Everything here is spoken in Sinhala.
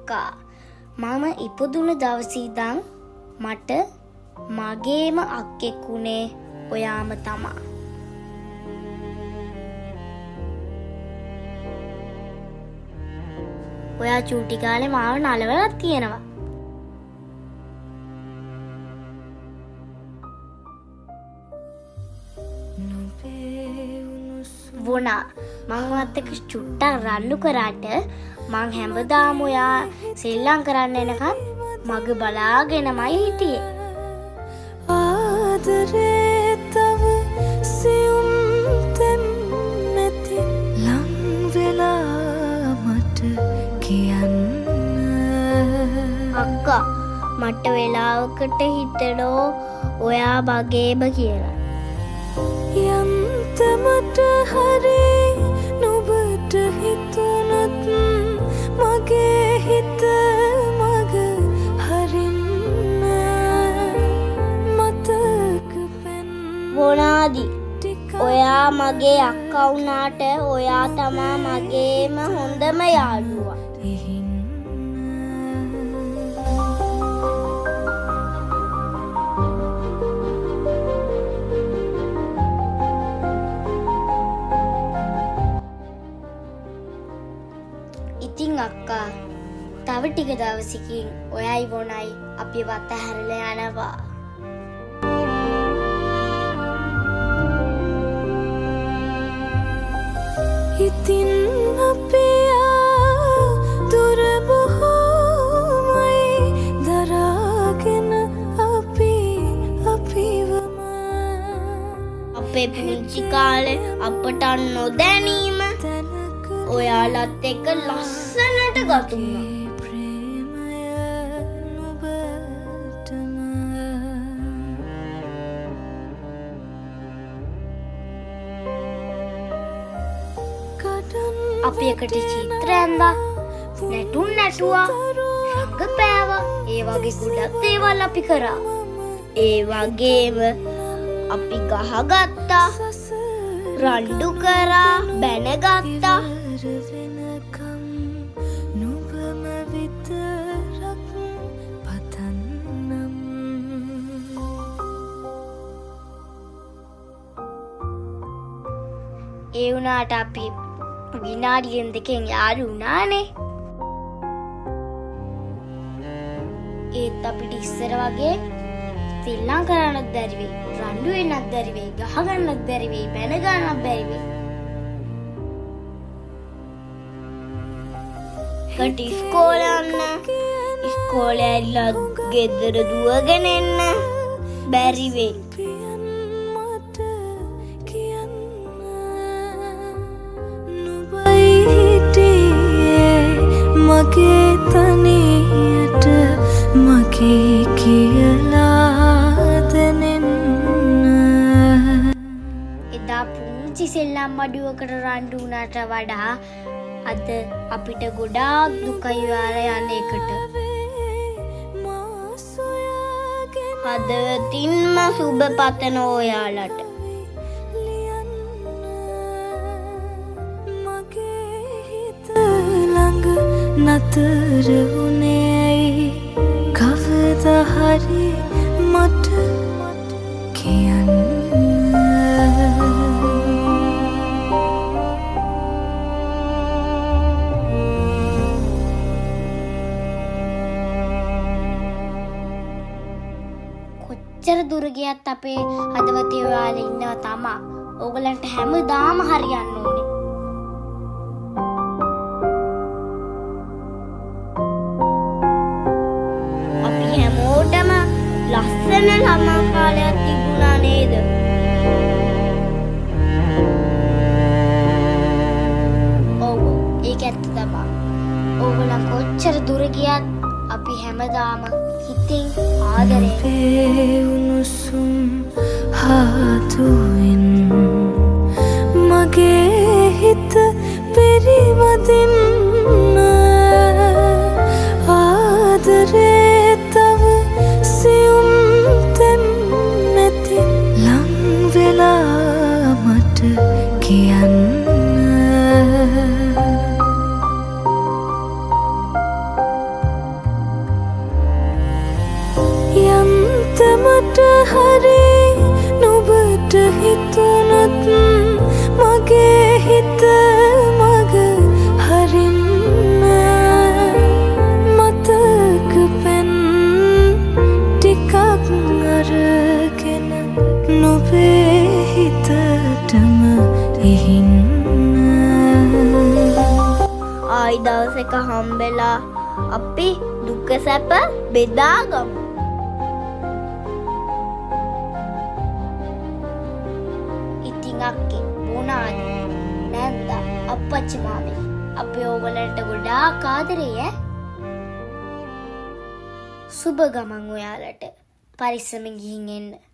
අක්කා මම ඉපදුණු දවසේ ඉඳන් මට මගේම අක්කෙක් උනේ ඔයාම තමා. ඔයා චූටි කාලේ මාව නලවලා තියෙනවා. වුණා මං වත් එක්ක චුට්ටක් රණ්ඩු කරාට මං හැමදාම ඔයා සෙල්ලම් කරන්න එනකම් මග බලාගෙනමයි හිටියේ. ආදරේ තව සියුම් තෙම් නැති ලං වෙලා මට කියන්න. අක්කා මට වෙලාවකට හිතෙනෝ ඔයා මගේම කියලා. යන්තමට හරි නුඹට හිතුනත් මගේ හිත මග හරින්න මතක පෙන් මොනාදි ඔයා මගේ අක්කා වුණාට ඔයා තමා මගේම හොඳම යාළුවා. ඉතින් අක්කා තව ටික දවසකින් ඔයයි වොනයි අපි වත් හැරලා යනවා. ඉතින් අපි දුර බොහෝමයි දරාගෙන අපිවම අපේ පුංචි කාලේ අපට නොදැනීම ඔයාලත් එක්ක ලස්සනට ගතුනා. අපි එකට චිත්‍ර ඇඳා නැටුම් නැටුවා රඟපෑවා. ඒ වගේ ගොඩක් දේවල් අපි කරා. ඒ වගේම අපි ගහගත්තා රණ්ඩු කරා බැනගත්තා. වෙනකම් නුඹම විතරක් පතන්නම්. ඒ වුණාට අපි විනාඩියෙන් දෙකෙන් යාළු වුණානේ. ඒත් අපිට ඉස්සර වගේ සෙල්ලම් කරන්නත් බැරි වෙයි, රණ්ඩු වෙන්නත් බැරි වෙයි, ගහ ගන්නත් බැරි වෙයි, බැන ගන්නත් බැරි වෙයි. කට ඉස්කෝලේ ඇරිලා ගෙදර දුවගෙන එන්න බැරි වෙයි. මට කියන්න නුඹයි හිටියේ මගේ තනියට මගේ කියලා දැනෙන්න. එදා පුංචි සෙල්ලම් මඩුවකට රණ්ඩු වුණාට වඩා අද අපිට ගොඩාක් දුකයි ඔයාලා යන එකට. හදවතින්ම සුබ පතන ඔයාලට. මගේ හිත ළඟ නතර වුණේ කවදා හරි මට කියන්න. කොච්චර දුර ගියත් අපේ හදවතේ ඔයාලා ඉන්නවා තමා. ඕගලන්ට හැමදාම හරියන්න ඕනේ. අපි හැමෝටම ලස්සන ළමා කාලයක් තිබුණා නේද? ඔව් ඒක ඇත්ත තමයි. ඕගලන් කොච්චර දුර ගියත් අපි හැමදාම හිතින් ආදරේ උණුසුම් හාතුවෙන් මගේ හිත පිරිවදින්න. ආදරේ තව සියුම් තෙම් නැති ලං වෙලා මට කියන්න. ආයි දවසක හම්බෙලා අපි දුක සැප බෙදාගමු. ඉතින් අක්කේ මොනාද නැන්දා අප්පච්චි මාමේ අපි ඕගලන්ට ගොඩාක් ආදරේ ඈ. සුබ ගමන් ඔයාලට. පරිස්සමෙන් ගිහින් එන්න.